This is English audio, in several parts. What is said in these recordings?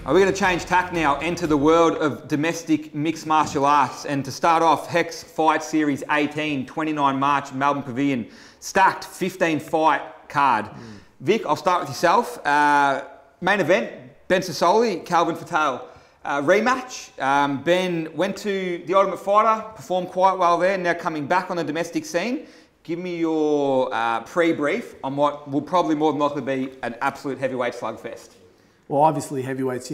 We're going to change tack now, enter the world of domestic mixed martial arts. And to start off, HEX Fight Series 18, 29 March, Melbourne Pavilion. Stacked 15 fight card. Vic, I'll start with yourself. Main event, Ben Sassoli, Calvin Fatale. Rematch. Ben went to the Ultimate Fighter, performed quite well there, now coming back on the domestic scene. Give me your pre-brief on what will probably more than likely be an absolute heavyweight slugfest. Well, obviously heavyweights,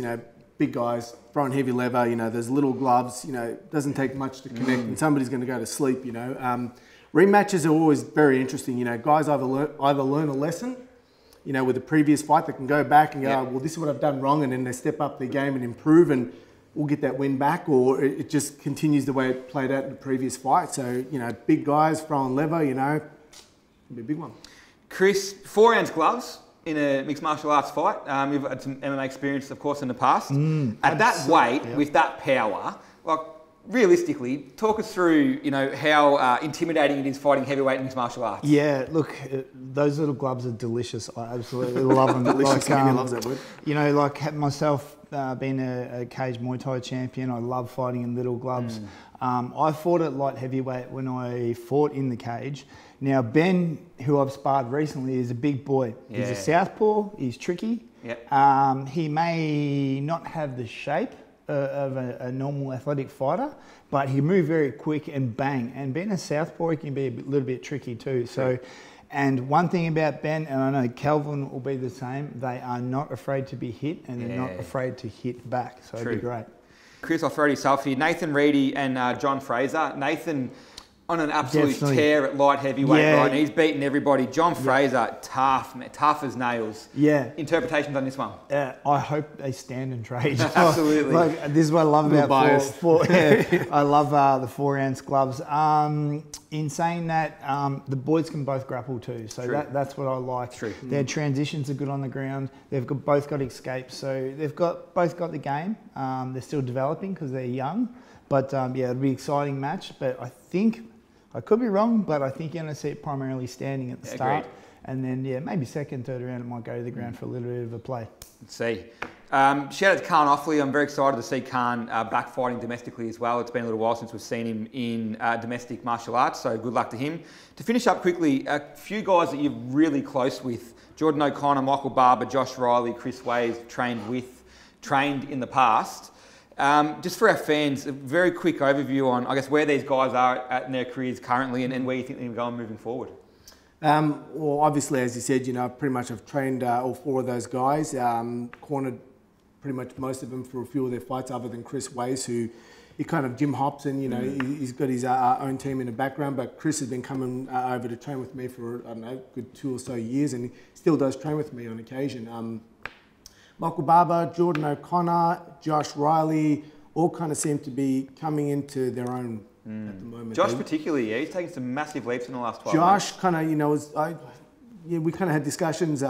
big guys, throwing heavy leather, there's little gloves, it doesn't take much to connect and somebody's going to go to sleep, Rematches are always very interesting, guys either learn a lesson, with the previous fight, they can go back and go, well, this is what I've done wrong, and then they step up their game and improve and we'll get that win back, or it just continues the way it played out in the previous fight. So, big guys throwing leather, it'll be a big one. Chris, 4-ounce gloves in a mixed martial arts fight. You've had some MMA experience, of course, in the past. At that weight, with that power, like, realistically, talk us through, how intimidating it is fighting heavyweight in mixed martial arts. Yeah, look, those little gloves are delicious. I absolutely love them. Delicious, loves that word. Like myself, being a cage Muay Thai champion, I love fighting in little gloves. I fought at light heavyweight when I fought in the cage. Now, Ben, who I've sparred recently, is a big boy. He's a southpaw, he's tricky. He may not have the shape of a normal athletic fighter, but he can move very quick and bang. And being a southpaw, he can be a little bit tricky too. So, and one thing about Ben, and I know Calvin will be the same, they are not afraid to be hit and they're not afraid to hit back. So it'd be great. Chris, I'll throw to yourself here. Nathan Reedy and John Fraser. Nathan on an absolute tear at light heavyweight, right? And he's beaten everybody. John Fraser, tough, man, tough as nails. Interpretations on this one? I hope they stand and trade. Absolutely. Like, this is what I love about I love the 4-ounce gloves. In saying that, the boys can both grapple too, so that's what I like. Their transitions are good on the ground. They've both got escapes, so they've both got the game. They're still developing because they're young, but it'll be an exciting match. But I think, I could be wrong, but I think you're going to see it primarily standing at the start. And then, maybe second, third round, it might go to the ground for a little bit of a play. Let's see. Shout out to Khan Offley. I'm very excited to see Khan back fighting domestically as well. It's been a little while since we've seen him in domestic martial arts, so good luck to him. To finish up quickly, a few guys that you're really close with, Jordan O'Connor, Michael Barber, Josh Riley, Chris Ways, trained in the past. Just for our fans, a very quick overview on, I guess, where these guys are at in their careers currently and where you think they're going moving forward. Well, obviously, as you said, pretty much I've trained all 4 of those guys, cornered pretty much most of them for a few of their fights, other than Chris Ways, who he kind of gym hops and, he's got his own team in the background, but Chris has been coming over to train with me for, I don't know, good 2 or so years, and he still does train with me on occasion. Michael Barber, Jordan O'Connor, Josh Riley, all kind of seem to be coming into their own at the moment. Josh particularly, he's taken some massive leaps in the last 12 months. Josh kind of, we kind of had discussions.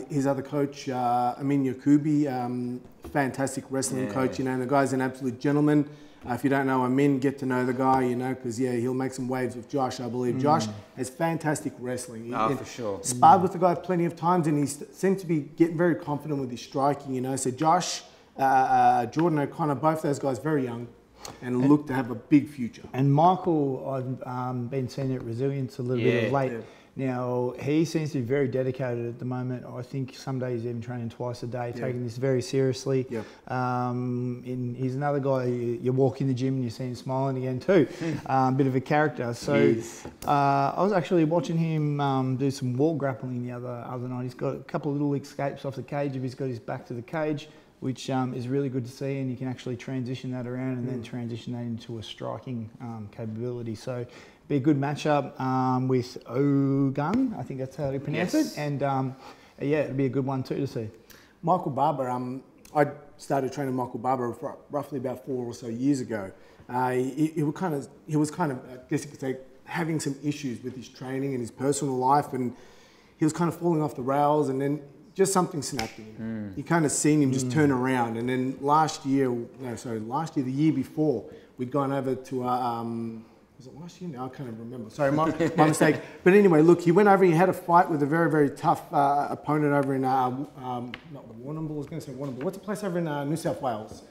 His other coach, Amin Yakubi, fantastic wrestling coach, and the guy's an absolute gentleman. If you don't know Amin, get to know the guy, because he'll make some waves with Josh, I believe. Josh has fantastic wrestling. For sure. Sparred with the guy plenty of times, and he seems to be getting very confident with his striking, So Josh, Jordan O'Connor, both those guys very young and look to have a big future. And Michael, I've been seeing at Resilience a little bit of late. Now, he seems to be very dedicated at the moment. I think some days he's even training twice a day, taking this very seriously. He's another guy, you walk in the gym and you see him smiling again too. Bit of a character. So I was actually watching him do some wall grappling the other night. He's got a couple of little escapes off the cage if he's got his back to the cage, which is really good to see, and you can actually transition that around and then transition that into a striking capability. So be a good matchup with Ogun, I think that's how you pronounce it, and it'll be a good one too to see. Michael Barber, I started training Michael Barber roughly about 4 or so years ago. He was kind of, I guess you could say, having some issues with his training and his personal life, and he was kind of falling off the rails, and then just something snapped in him. You kind of seen him just turn around, and then the year before, we'd gone over to Was it last year? No, I can't even remember. Sorry, my mistake. But anyway, look, he went over, he had a fight with a very, very tough opponent over in, not Warrnambool, I was going to say Warrnambool. What's the place over in New South Wales?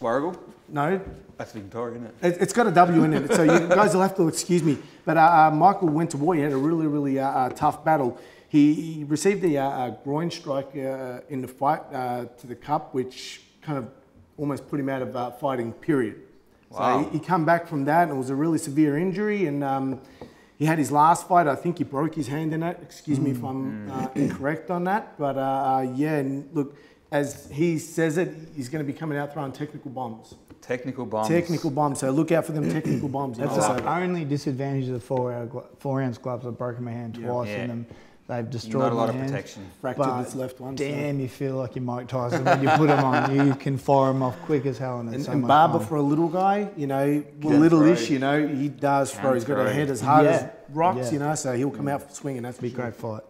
Warragul? No. That's Victoria, isn't it? It's got a W in it, so you guys will have to excuse me. But Michael went to war. He had a really, really tough battle. He received a groin strike in the fight to the cup, which kind of almost put him out of fighting, period. Wow. So he come back from that, and it was a really severe injury. And he had his last fight. I think he broke his hand in it. Excuse me if I'm incorrect on that. But yeah, and look, as he says it, he's going to be coming out throwing technical bombs. Technical bombs. Technical bombs. So look out for them technical bombs. That's the only disadvantage of the 4-ounce gloves. I've broken my hand twice in them. They've destroyed Not a lot my of hand. protection. Fractured this left one. Damn, you feel like you're Mike Tyson when you put them on. You can fire them off quick as hell, and it's so and much Barber fun. for a little guy, you know, little-ish, you know, he does throw. He's got a head as hard as rocks, you know, so he'll come out swinging. That's be a great fight.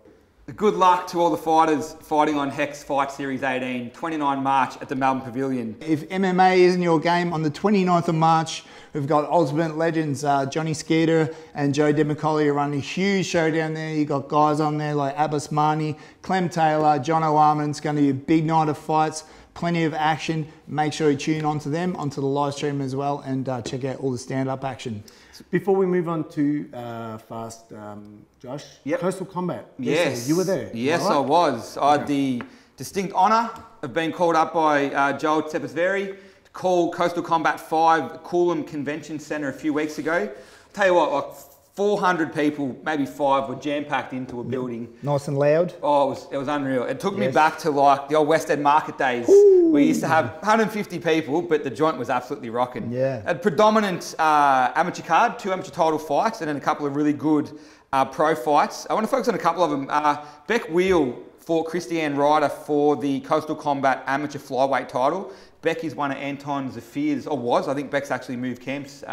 Good luck to all the fighters fighting on HEX Fight Series 18, 29 March at the Melbourne Pavilion. If MMA isn't your game, on the 29th of March, we've got Ultimate Legends, Johnny Skeeter and Joe DeMcCauley are running a huge show down there. You've got guys on there like Abbas Mani, Clem Taylor, John O'Arman. It's going to be a big night of fights, plenty of action. Make sure you tune onto them, onto the live stream as well, and check out all the stand-up action. Before we move on to fast, Josh, Coastal Combat. Yes. You were there. Yes, right? I was. I had the distinct honour of being called up by Joel Tepesveri to call Coastal Combat 5 Coolum Convention Centre a few weeks ago. I'll tell you what, like 400 people, maybe 5, were jam-packed into a building. Nice and loud. Oh, it was unreal. It took me back to like the old West End Market days. We used to have 150 people, but the joint was absolutely rocking. Yeah. A predominant amateur card, 2 amateur title fights, and then a couple of really good pro fights. I want to focus on a couple of them. Beck Wheel fought Christiane Ryder for the Coastal Combat amateur flyweight title. Beck is one of Anton Zafir's, or was, I think Beck's actually moved camps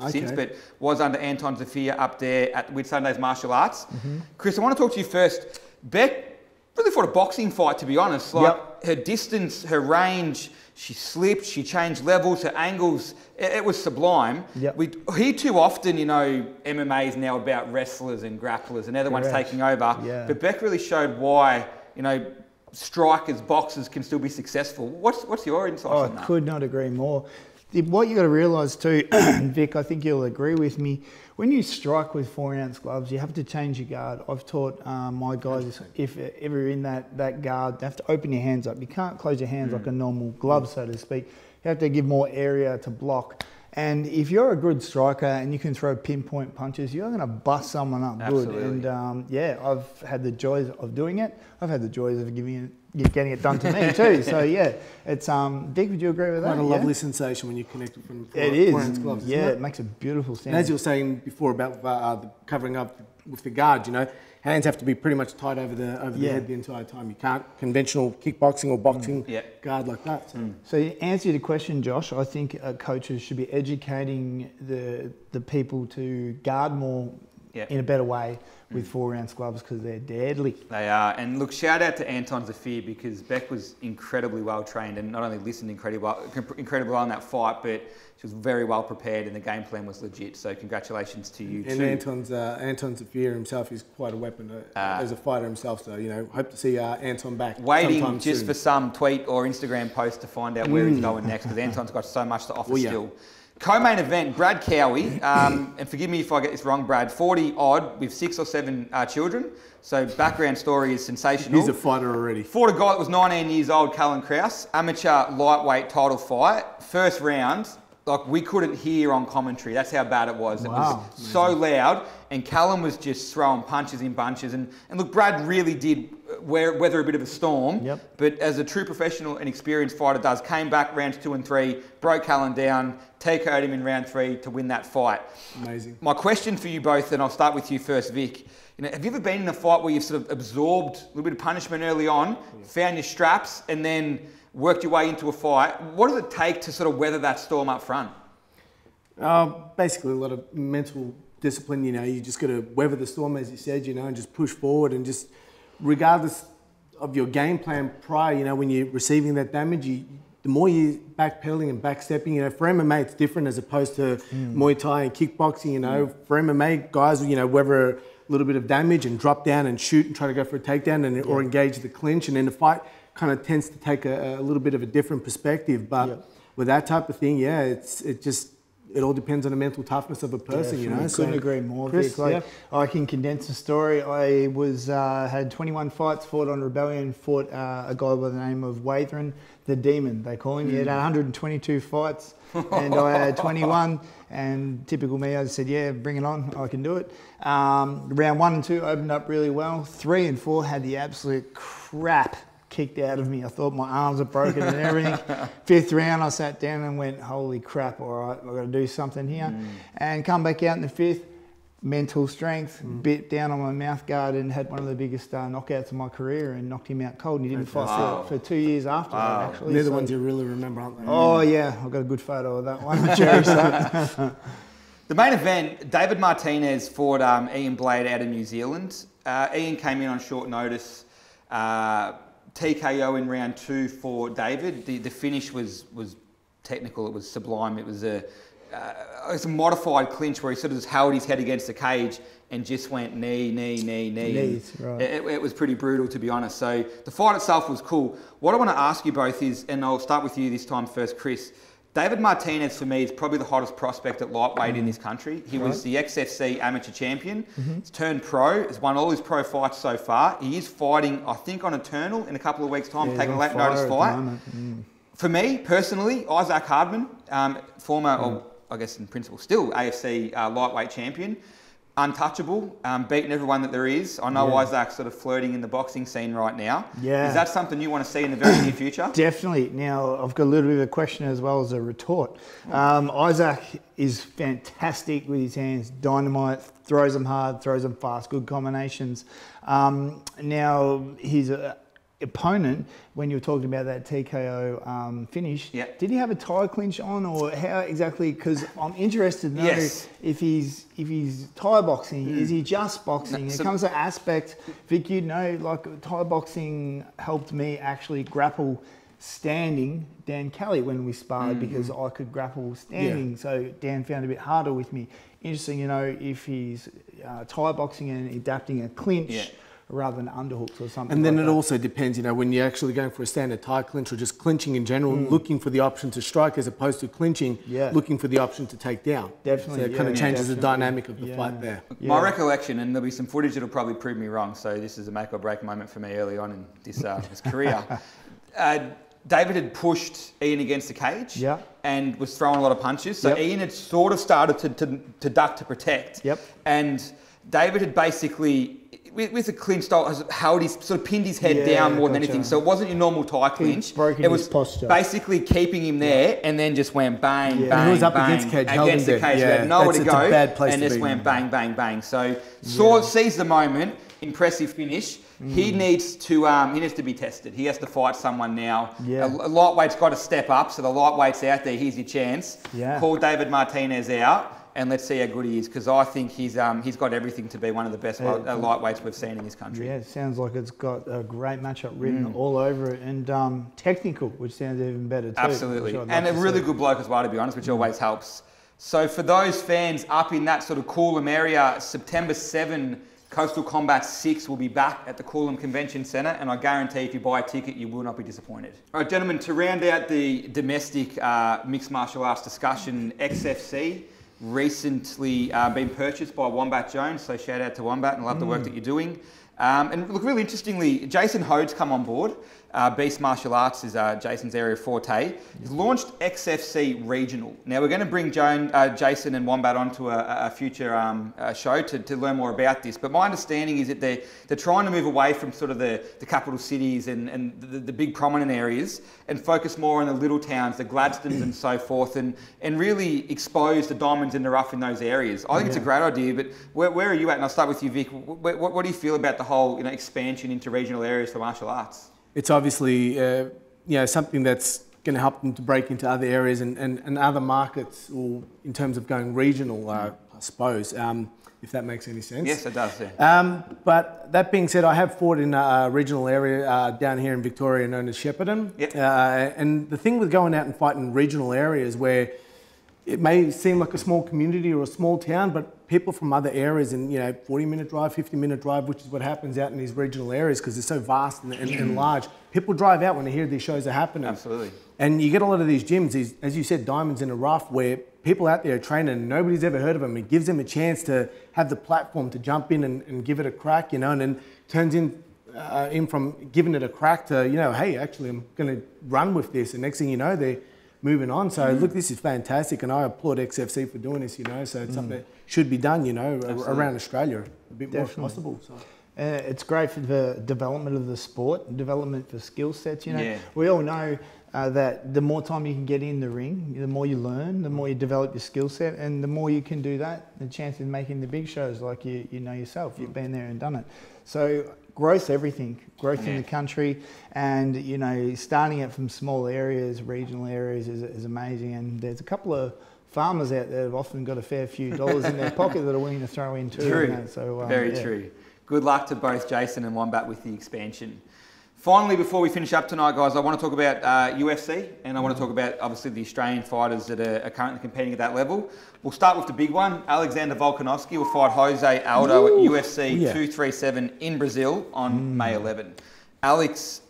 since, but was under Anton Zafir up there at Whitsundays Martial Arts. Chris, I want to talk to you first. Beck really fought a boxing fight, to be honest. Like her distance, her range, she slipped, she changed levels, her angles, it was sublime. We hear too often, you know, MMA is now about wrestlers and grapplers and everyone's taking over. But Beck really showed why, you know, strikers, boxers can still be successful. What's your insight on that? I could not agree more. What you got to realise too, Vic, I think you'll agree with me, when you strike with 4-ounce gloves, you have to change your guard. I've taught my guys, if ever in that guard, they have to open your hands up. You can't close your hands like a normal glove, so to speak. You have to give more area to block. And if you're a good striker and you can throw pinpoint punches, you're going to bust someone up good. And yeah, I've had the joys of doing it. I've had the joys of getting it done to me too. So yeah, it's Dick, would you agree with that? Quite a lovely sensation when you connect with them. It is. Gloves, yeah, it makes a beautiful sound. And as you were saying before about the covering up with the guard, you know, hands have to be pretty much tight over the head the entire time. You can't conventional kickboxing or boxing guard like that. So to answer the question, Josh, I think coaches should be educating the people to guard more in a better way with 4-ounce gloves because they're deadly. They are. And look, shout out to Anton Zafir because Beck was incredibly well trained and not only listened incredibly well in that fight, but she was very well prepared and the game plan was legit. So congratulations to you too. And Anton Zafir himself is quite a weapon as a fighter himself. So, you know, hope to see Anton back. Waiting just for some tweet or Instagram post to find out where he's going next because Anton's got so much to offer still. Co-main event, Brad Cowie, and forgive me if I get this wrong, Brad, 40 odd with 6 or 7 children. So background story is sensational. He's a fighter already. Fought a guy that was 19 years old, Callan Krause, amateur lightweight title fight. First round, like we couldn't hear on commentary. That's how bad it was. It was so loud. And Callan was just throwing punches in bunches. And look, Brad really did weather a bit of a storm. But as a true professional and experienced fighter does, came back rounds 2 and 3, broke Callan down, TKO'd him in round 3 to win that fight. Amazing. My question for you both, and I'll start with you first, Vic. You know, have you ever been in a fight where you've sort of absorbed a little bit of punishment early on, found your straps, and then worked your way into a fight? What does it take to sort of weather that storm up front? Basically, a lot of mental discipline. You know, you just got to weather the storm, as you said. You know, and just push forward, and just regardless of your game plan prior. You know, when you're receiving that damage, the more you backpedaling and backstepping, you know, for MMA it's different as opposed to Muay Thai and kickboxing. You know, for MMA guys, you know, whether a little bit of damage and drop down and shoot and try to go for a takedown and or engage the clinch, and then the fight kind of tends to take a little bit of a different perspective. But with that type of thing, it all depends on the mental toughness of a person, you know. Couldn't agree more, Chris. Like, I can condense the story. I was had 21 fights, fought on Rebellion, fought a guy by the name of Waithran, the Demon, they call him. He had 122 fights, and I had 21. And typical me, I said, yeah, bring it on, I can do it. Round 1 and 2 opened up really well. 3 and 4 had the absolute crap kicked out of me. I thought my arms were broken and everything. 5th round, I sat down and went, holy crap, all right, I've got to do something here. And come back out in the 5th, mental strength, bit down on my mouth guard and had one of the biggest knockouts of my career and knocked him out cold. And he didn't fight for 2 years after that, actually. They're the ones you really remember, aren't they? Oh, yeah, I've got a good photo of that one. Cherish that. The main event, David Martinez fought Ian Blade out of New Zealand. Ian came in on short notice. TKO in round 2 for David. The finish was technical. It was sublime. It was a modified clinch where he sort of just held his head against the cage and just went knee. Knees, right. It was pretty brutal, to be honest. So the fight itself was cool. What I want to ask you both is, and I'll start with you this time first, Chris. David Martinez, for me, is probably the hottest prospect at lightweight in this country. He was the XFC amateur champion. He's turned pro. He's won all his pro fights so far. He is fighting, I think, on Eternal in a couple of weeks' time, taking a late notice fight. For me, personally, Isaac Hardman, former, or I guess in principle still, AFC lightweight champion. Untouchable, beating everyone that there is. I know Isaac's sort of flirting in the boxing scene right now. Yeah. Is that something you want to see in the very near future? Definitely. Now, I've got a little bit of a question as well as a retort. Isaac is fantastic with his hands, dynamite, throws them hard, throws them fast, good combinations. Now, his opponent, when you were talking about that TKO finish, did he have a tie clinch on, or how exactly? Because I'm interested to know if he's Thai boxing, is he just boxing? No, so it comes to aspect, Vic, you know, like Thai boxing helped me actually grapple standing Dan Kelly when we sparred because I could grapple standing, so Dan found it a bit harder with me. Interesting, you know, if he's Thai boxing and adapting a clinch rather than underhooks or something. And then it also depends, you know, when you're actually going for a standard Thai clinch or just clinching in general, looking for the option to strike as opposed to clinching, looking for the option to take down. Definitely. So it kind of changes the dynamic of the fight there. My recollection, and there'll be some footage that'll probably prove me wrong, so this is a make or break moment for me early on in this career. David had pushed Ian against the cage and was throwing a lot of punches. So Ian had sort of started to duck to protect. And David had basically, with a clinch style, held his, sort of pinned his head down more than anything. So it wasn't your normal Thai clinch. It was basically keeping him there and then just went bang, bang, he was up bang. against cage, against the cage. He had nowhere to go and just went bang, bang, bang. So seized the moment, impressive finish. He needs to be tested. He has to fight someone now. A lightweight's got to step up. So the lightweight's out there. Here's your chance. Call David Martinez out. And let's see how good he is, because I think he's got everything to be one of the best lightweights we've seen in this country. Yeah, it sounds like it's got a great matchup written all over it, and technical, which sounds even better too. Absolutely, and a really good bloke as well, to be honest, which always helps. So for those fans up in that sort of Coolum area, September 7, Coastal Combat 6 will be back at the Coolum Convention Centre, and I guarantee if you buy a ticket, you will not be disappointed. All right, gentlemen, to round out the domestic mixed martial arts discussion, XFC recently been purchased by Wombat Jones, so shout out to Wombat and love the work that you're doing. And look, really interestingly, Jason Hode's come on board. Beast Martial Arts is Jason's area of forte. He's launched XFC Regional. Now we're going to bring Jason and Wombat onto a future show to learn more about this. But my understanding is that they're trying to move away from sort of the capital cities and the big prominent areas and focus more on the little towns, the Gladstones and so forth, and really expose the diamonds in the rough in those areas. I think it's a great idea, but where are you at? And I'll start with you, Vic. What do you feel about the whole expansion into regional areas for martial arts? It's obviously something that's going to help them to break into other areas and other markets, or in terms of going regional. I suppose, if that makes any sense. Yes, it does, yeah. But that being said, I have fought in a regional area down here in Victoria known as Shepparton. Yep. And the thing with going out and fighting in regional areas where it may seem like a small community or a small town, but people from other areas and, 40-minute drive, 50-minute drive, which is what happens out in these regional areas because they're so vast and large. People drive out when they hear these shows are happening. Absolutely. And you get a lot of these gyms, these, as you said, diamonds in the rough, where people out there are training and nobody's ever heard of them. It gives them a chance to have the platform to jump in and give it a crack, and then turns in from giving it a crack to, hey, actually, I'm going to run with this. And next thing you know, they're moving on. So, look, this is fantastic. And I applaud XFC for doing this, So it's something that should be done, around Australia a bit more if possible. So. It's great for the development of the sport, development for skill sets. We all know that the more time you can get in the ring, the more you learn, the more you develop your skill set, and the more you can do that, the chance of making the big shows like you know yourself. You've been there and done it. So growth, everything, growth in the country, and starting it from small areas, regional areas is amazing. And there's a couple of farmers out there that have often got a fair few dollars in their pocket that are willing to throw in too. True. So, very true. Good luck to both Jason and Wombat with the expansion. Finally, before we finish up tonight, guys, I want to talk about UFC, and I want to talk about, obviously, the Australian fighters that are currently competing at that level. We'll start with the big one. Alexander Volkanovski will fight Jose Aldo at UFC 237 in Brazil on May 11. Alex,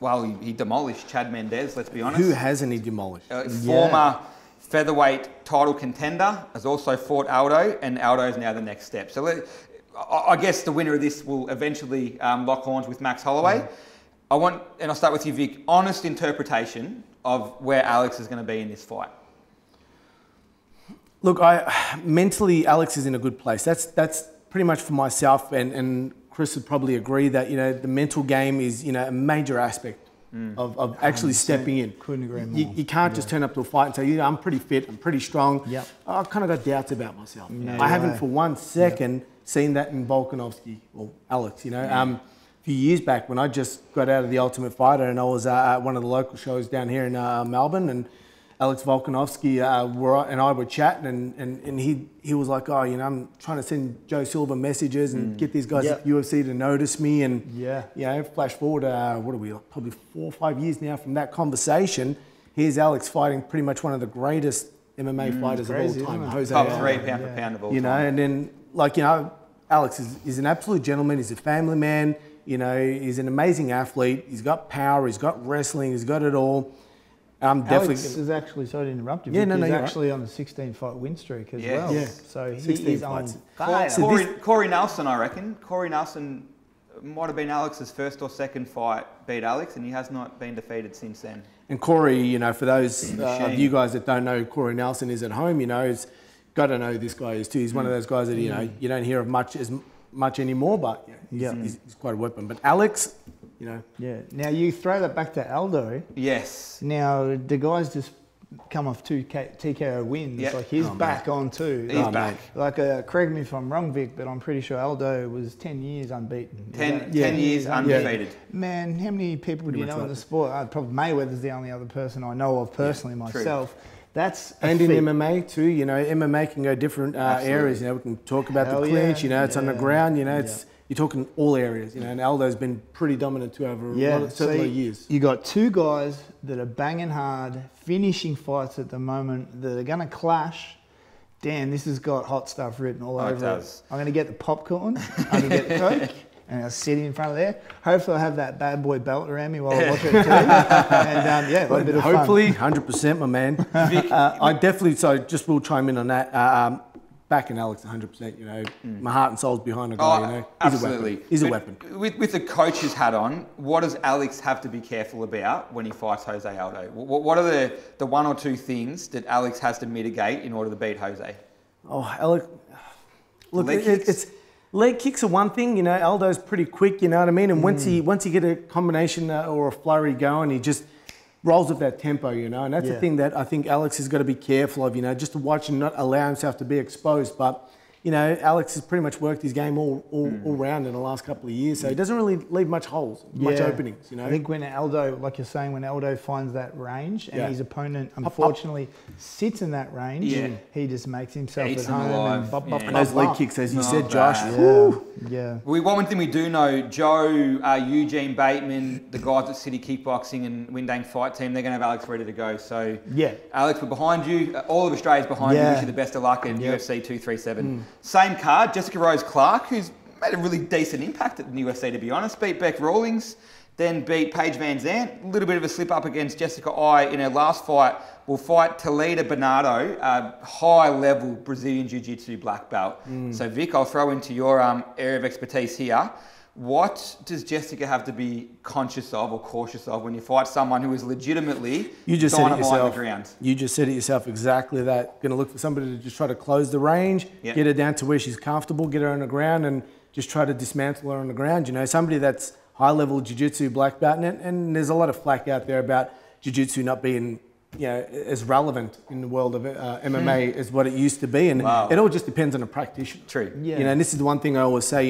well, he demolished Chad Mendes, let's be honest. Who hasn't he demolished? Former featherweight title contender has also fought Aldo, and Aldo is now the next step. So I guess the winner of this will eventually lock horns with Max Holloway. I'll start with you, Vic, honest interpretation of where Alex is going to be in this fight. Look, mentally, Alex is in a good place. That's pretty much for myself, and Chris would probably agree that, the mental game is, a major aspect of actually stepping in. Couldn't agree more. You can't just turn up to a fight and say, I'm pretty fit, I'm pretty strong. Yep. I've kind of got doubts about myself. I haven't for 1 second seen that in Volkanovski or Alex, A few years back when I just got out of the Ultimate Fighter and I was at one of the local shows down here in Melbourne, and Alex Volkanovski and I were chatting, and he was like, I'm trying to send Joe Silva messages and get these guys at UFC to notice me. And flash forward, what are we, probably 4 or 5 years now from that conversation. Here's Alex fighting pretty much one of the greatest MMA fighters of all time. Jose Top 3 pound for pound of all time. And then Alex is an absolute gentleman. He's a family man. He's an amazing athlete. He's got power. He's got wrestling. He's got it all. Alex is actually, sorry to interrupt you, he's actually on a 16-fight win streak as well. Yeah. So he is on fire. Corey Nelson, I reckon. Corey Nelson might have been Alex's first or second fight, beat Alex, and he has not been defeated since then. And Corey, for those of you guys that don't know who Corey Nelson is at home, he's got to know who this guy is too. He's one of those guys that, you don't hear of much anymore, but he's quite a weapon. But Alex, Yeah. Now you throw that back to Aldo. Yes. Now the guy's just come off 2 TKO wins. Yep. Like he's back on too. He's back. Like, correct me if I'm wrong, Vic, but I'm pretty sure Aldo was 10 years unbeaten. 10 years undefeated. Yeah. Man, how many people do you know in the sport? Probably Mayweather's the only other person I know of personally myself. True. That's and in MMA too, MMA can go different areas. We can talk about the clinch. It's on the ground. It's you're talking all areas. And Aldo's been pretty dominant too over a lot of years. You got 2 guys that are banging hard, finishing fights at the moment that are going to clash. Damn, this has got hot stuff written all over it. I'm going to get the popcorn. I'm going to get the Coke. And I'll sit in front of there. Hopefully, I'll have that bad boy belt around me while I watch it too. And a bit of hopefully, fun. 100%, my man. I definitely, just will chime in on that. Backing Alex 100%, my heart and soul's behind a guy, Absolutely. He's a weapon. With the coach's hat on, what does Alex have to be careful about when he fights Jose Aldo? What are the 1 or 2 things that Alex has to mitigate in order to beat Jose? Oh, Alex, look, it's leg kicks are one thing, Aldo's pretty quick, you know what I mean? And once you get a combination or a flurry going, he just rolls with that tempo, and that's the thing that I think Alex has got to be careful of, just to watch and not allow himself to be exposed. But Alex has pretty much worked his game all round in the last couple of years, so he doesn't really leave much holes, much openings. I think when Aldo, like you're saying, when Aldo finds that range and his opponent unfortunately sits in that range, he just makes himself at home and those leg kicks, as you said, Josh. One thing we do know, Joe, Eugene Bateman, the guys at City Kickboxing and Windang Fight Team, they're going to have Alex ready to go. So Alex, we're behind you. All of Australia's behind you. Wish you the best of luck in UFC 237. Same card, Jessica Rose Clark, who's made a really decent impact at the UFC, to be honest. Beat Beck Rawlings, then beat Paige Van Zandt. A little bit of a slip up against Jessica I in her last fight. Will fight Talita Bernardo, a high-level Brazilian Jiu-Jitsu black belt. So Vic, I'll throw into your area of expertise here. What does Jessica have to be conscious of or cautious of when you fight someone who is legitimately dynamite on the ground? You just said it yourself, exactly that. Going to look for somebody to just try to close the range, get her down to where she's comfortable, get her on the ground, and just try to dismantle her on the ground. Somebody that's high-level jiu-jitsu black belt, and there's a lot of flack out there about jiu-jitsu not being as relevant in the world of MMA as what it used to be, and it all just depends on a practitioner. True. And this is the one thing I always say,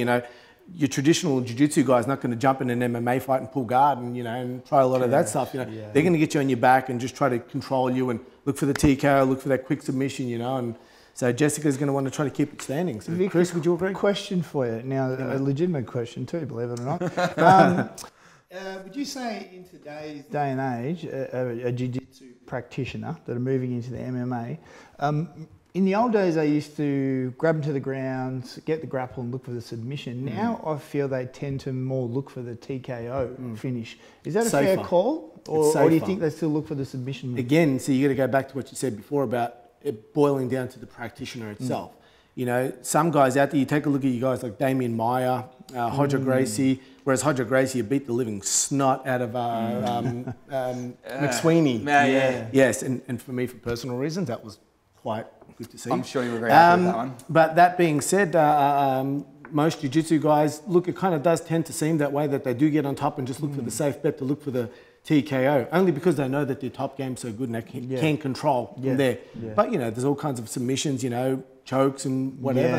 your traditional jiu-jitsu guy's not going to jump in an MMA fight and pull guard and try a lot of that stuff. They're going to get you on your back and just try to control you and look for the TKO, look for that quick submission, and so Jessica's going to want to try to keep it standing. So Vic, Chris, would you agree? Question for you now, a legitimate question too, believe it or not. Would you say in today's day and age, a jiu-jitsu practitioner that are moving into the MMA, in the old days, they used to grab them to the ground, get the grapple and look for the submission. Now I feel they tend to more look for the TKO finish. Is that a fair call? Or do you think they still look for the submission? Again, so you got to go back to what you said before about it boiling down to the practitioner itself. Some guys out there, you take a look at you guys like Damian Maia, Hodger Gracie, whereas Hodger Gracie beat the living snot out of McSweeney. Yes, and for me, for personal reasons, that was quite good to see. I'm sure you were very happy with that one. But that being said, most jiu-jitsu guys, look, it kind of does tend to seem that way, that they do get on top and just look for the safe bet, to look for the TKO, only because they know that their top game's so good and they can control from there. But, there's all kinds of submissions, chokes and whatever.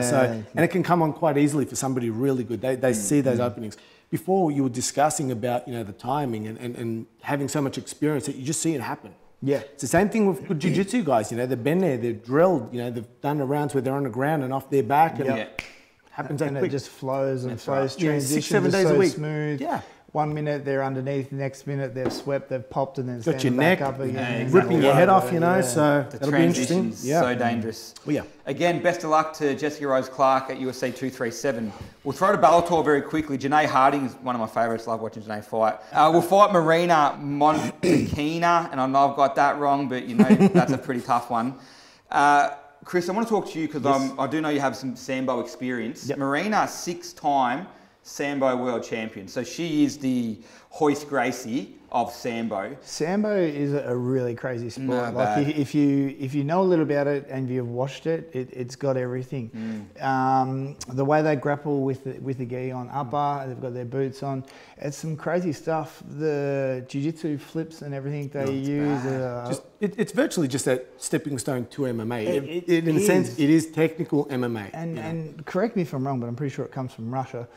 And it can come on quite easily for somebody really good. They see those openings. Before, you were discussing about, the timing and having so much experience that you just see it happen. It's the same thing with jiu-jitsu guys. They've been there, they've drilled, they've done the rounds where they're on the ground and off their back, and it happens that quick. It just flows and flows. Transitions 6-7 days a week. Smooth. 1 minute they're underneath, next minute they've swept, they've popped, and then got your back neck up again. Ripping your head off, so the that'll be interesting. So dangerous. Again, best of luck to Jessica Rose Clark at UFC 237. We'll throw to Bellator very quickly. Janae Harding is one of my favourites. Love watching Janae fight. We'll fight Marina Montequina, and I know I've got that wrong, but that's a pretty tough one. Chris, I want to talk to you because I do know you have some Sambo experience. Marina, 6-time Sambo world champion. So she is the Hoist Gracie of Sambo. Sambo is a really crazy sport. If you know a little about it and you've watched it, it's got everything. The way they grapple with the gi on upper, they've got their boots on. It's some crazy stuff. The jiu-jitsu flips and everything they use. It's virtually just a stepping stone to MMA. In a sense, it is technical MMA. And correct me if I'm wrong, but I'm pretty sure it comes from Russia.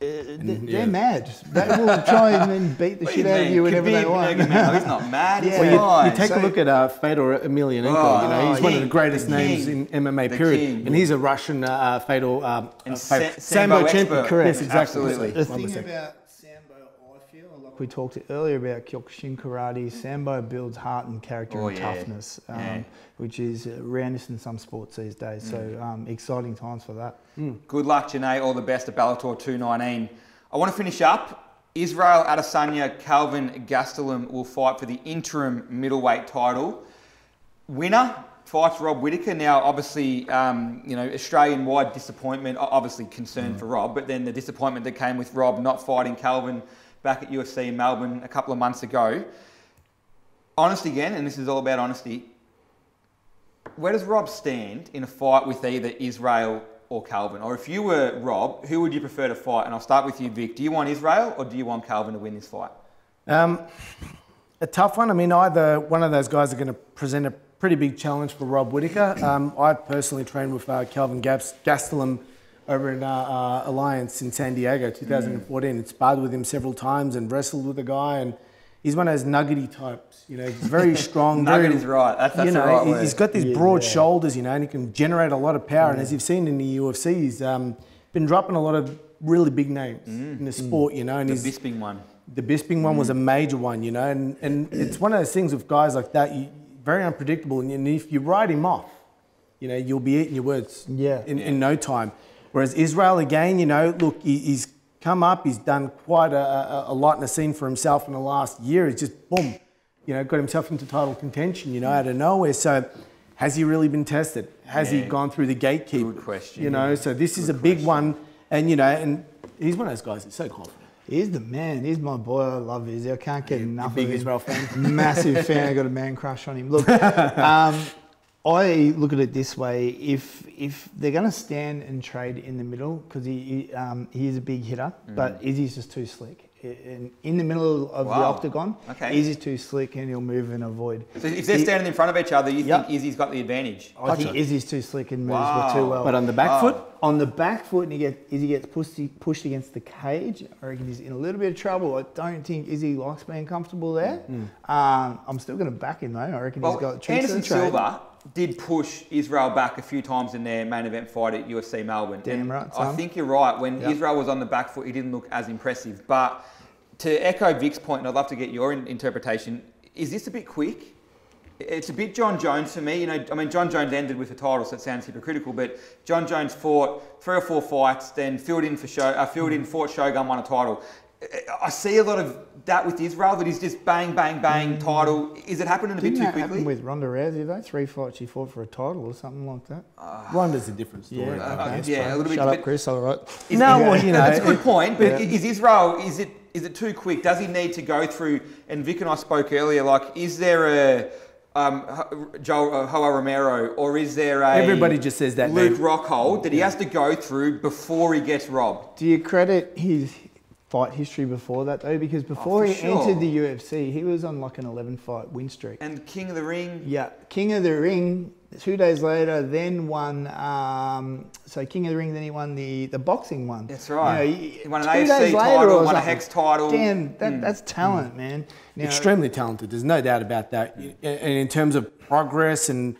They're mad. They will try and then beat the shit out of you whenever they want. He's not mad. He's you take a look at Fedor Emelianenko. He's one of the greatest names in MMA. Period. And he's a Russian Fedor Sambo champion. Correct. Yes, exactly. Absolutely. The thing about Sambo, I feel like we talked earlier about Kyokushin karate. Sambo builds heart and character and toughness, which is rarest in some sports these days. So exciting times for that. Good luck, Janae. All the best at Bellator 219. I want to finish up. Israel Adesanya, Calvin Gastelum will fight for the interim middleweight title. Winner fights Rob Whittaker. Now, obviously, Australian-wide disappointment, obviously concern for Rob, but then the disappointment that came with Rob not fighting Calvin back at UFC in Melbourne a couple of months ago. Honesty again, and this is all about honesty. Where does Rob stand in a fight with either Israel or Calvin? Or if you were Rob, who would you prefer to fight? And I'll start with you, Vic. Do you want Israel or do you want Calvin to win this fight? A tough one. I mean, either one of those guys are going to present a pretty big challenge for Rob Whittaker. I personally trained with Kelvin Gastelum over in Alliance in San Diego, 2014. And sparred with him several times and wrestled with the guy. And he's one of those nuggety types. You know, he's very strong. Nuggety's right. That's the right word. He's got these broad shoulders, you know, and he can generate a lot of power. And as you've seen in the UFC, he's been dropping a lot of really big names in the sport, you know. And the Bisping one. The Bisping one was a major one, you know. And it's one of those things with guys like that, very unpredictable. And if you write him off, you know, you'll be eating your words in no time. Whereas Israel, again, you know, look, he's come up, he's done quite a lot in the scene for himself in the last year. He's just, boom, you know, got himself into title contention, you know, out of nowhere. So has he really been tested? Has he gone through the gatekeeper? Good question. You know, so this is a big one. And, you know, and he's one of those guys that's so confident. He's the man. He's my boy. I love Izzy. I can't get enough of him. Big Israel fan. Massive fan. I got a man crush on him. Look, I look at it this way: if they're going to stand and trade in the middle, because he is a big hitter, but Izzy's just too slick. In the middle of the octagon, Izzy's too slick and he'll move and avoid. So if they're standing in front of each other, you think Izzy's got the advantage? I think Izzy's too slick and moves too well. But on the back foot? On the back foot, and Izzy gets pushed against the cage, I reckon he's in a little bit of trouble. I don't think Izzy likes being comfortable there. I'm still going to back him though. I reckon he's got tricks Anderson Silva did push Israel back a few times in their main event fight at UFC Melbourne. Damn right, son. I think you're right. When Israel was on the back foot, he didn't look as impressive. But to echo Vic's point, and I'd love to get your interpretation, is this a bit quick? It's a bit John Jones for me. You know, I mean, John Jones ended with a title, so it sounds hypocritical, but John Jones fought 3 or 4 fights, then fought Shogun, won a title. I see a lot of that with Israel, that he's just bang, bang, bang, title. Is it happening a bit too quickly? Happened with Ronda Rousey though? 3 fights she fought for a title or something like that. Ronda's a different story. A Yeah, little bit. Shut up, Chris. All right. Well, you know, that's a good point. But is Israel? Is it too quick? Does he need to go through? And Vic and I spoke earlier. Like, is there a Joel Romero, or is there a everybody just says that Luke Rockhold that he has to go through before he gets robbed? Do you credit his fight history before that though? Because before he entered the UFC, he was on like an 11-fight win streak. And King of the Ring. Yeah, King of the Ring. 2 days later, then won. So King of the Ring, then he won the boxing one. That's right. You know, he won an AFC title, won a HEX title. Damn, that's talent, man. Now, extremely talented. There's no doubt about that. And in terms of progress and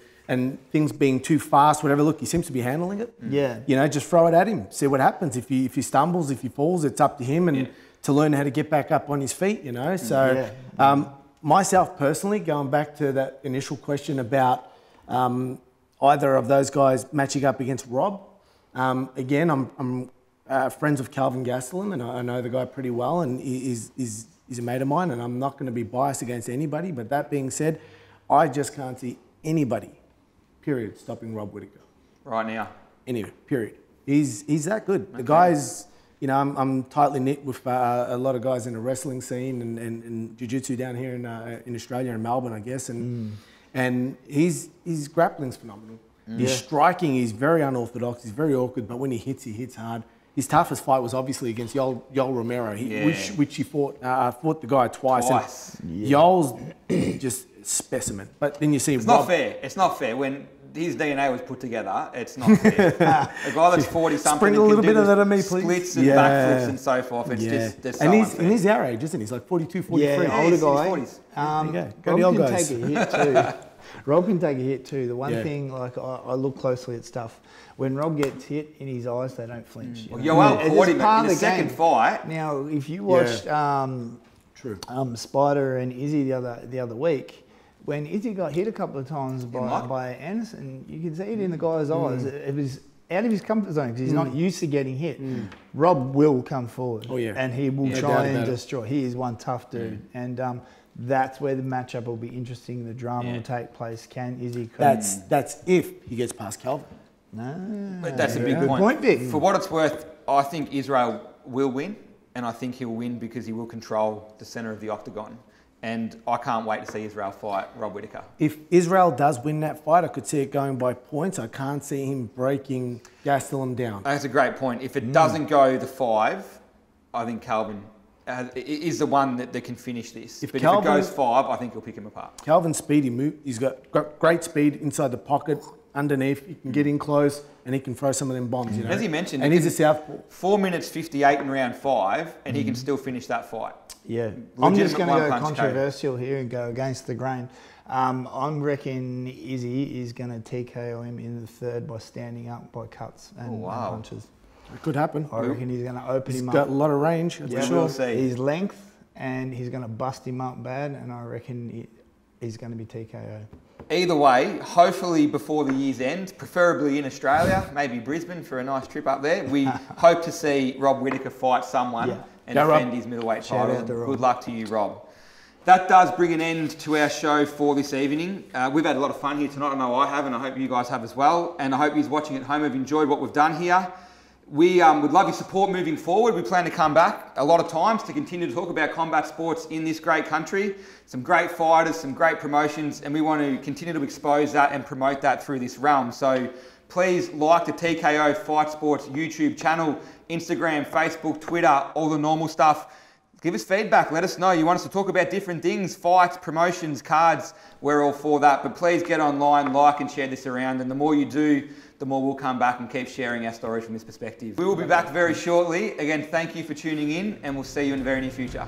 things being too fast, whatever. Look, he seems to be handling it. Yeah. You know, just throw it at him. See what happens. If he stumbles, if he falls, it's up to him and to learn how to get back up on his feet. You know. So myself personally, going back to that initial question about either of those guys matching up against Rob. Again, I'm friends of Kelvin Gastelum, and I know the guy pretty well, and he's a mate of mine, and I'm not going to be biased against anybody. But that being said, I just can't see anybody, period, stopping Rob Whittaker. Right now. Anyway, period. He's that good. The guy's, you know, I'm tightly knit with a lot of guys in the wrestling scene and jiu-jitsu down here in Australia and Melbourne, I guess, and his grappling's phenomenal. His striking is very unorthodox. He's very awkward, but when he hits hard. His toughest fight was obviously against Yoel Romero, which he fought the guy twice. And Yoel's just specimen. But then you see It's not fair. When his DNA was put together, it's not fair. A guy that's 40-something Sprinkle a little bit of that on me, please. Splits and backflips and so forth. It's just so and unfair. he's our age, isn't he? He's like 42, 43. Yeah, older guy. Go the old Rob can guys. take a hit too. Rob can take a hit too. The one thing, like I look closely at stuff. When Rob gets hit in his eyes, they don't flinch. Well, Yoel caught him in the second fight. Now, if you watched Spider and Izzy the other week, when Izzy got hit a couple of times by Anderson, you can see it in the guy's eyes. It was out of his comfort zone because he's not used to getting hit. Rob will come forward and he will try and destroy. He is one tough dude. And that's where the matchup will be interesting. The drama will take place. Can Izzy... That's if he gets past Kelvin. No. But that's a big point. Vic. For what it's worth, I think Israel will win, and I think he'll win because he will control the centre of the octagon. And I can't wait to see Israel fight Rob Whittaker. If Israel does win that fight, I could see it going by points. I can't see him breaking Gastelum down. That's a great point. If it doesn't go the 5, I think Calvin is the one that can finish this. If But if it goes 5, I think he'll pick him apart. Calvin's speedy. He's got great speed inside the pocket, underneath. He can get in close, and he can throw some of them bombs. You know? As he mentioned, and he's a southpaw. 4 minutes 58 in round 5, and he can still finish that fight. Yeah, I'm just going to go controversial KO. here and go against the grain. I reckon Izzy is going to TKO him in the 3rd by standing up by cuts and punches. It could happen. I reckon he's going to open him up. He's got a lot of range, that's for sure. We'll see. His length, and he's going to bust him up bad, and I reckon he's going to be TKO. Either way, hopefully before the year's end, preferably in Australia, maybe Brisbane for a nice trip up there, we hope to see Rob Whittaker fight someone and defend his middleweight title. Good luck to you, Rob. That does bring an end to our show for this evening. We've had a lot of fun here tonight. I know I have, and I hope you guys have as well. And I hope you watching at home have enjoyed what we've done here. We would love your support moving forward. We plan to come back a lot of times to continue to talk about combat sports in this great country. Some great fighters, some great promotions, and we want to continue to expose that and promote that through this realm. So please like the TKO Fight Sports YouTube channel, Instagram, Facebook, Twitter, all the normal stuff. Give us feedback. Let us know. You want us to talk about different things, fights, promotions, cards. We're all for that. But please get online, like and share this around. And the more you do, the more we'll come back and keep sharing our stories from this perspective. We will be back very shortly. Again, thank you for tuning in, and we'll see you in the very near future.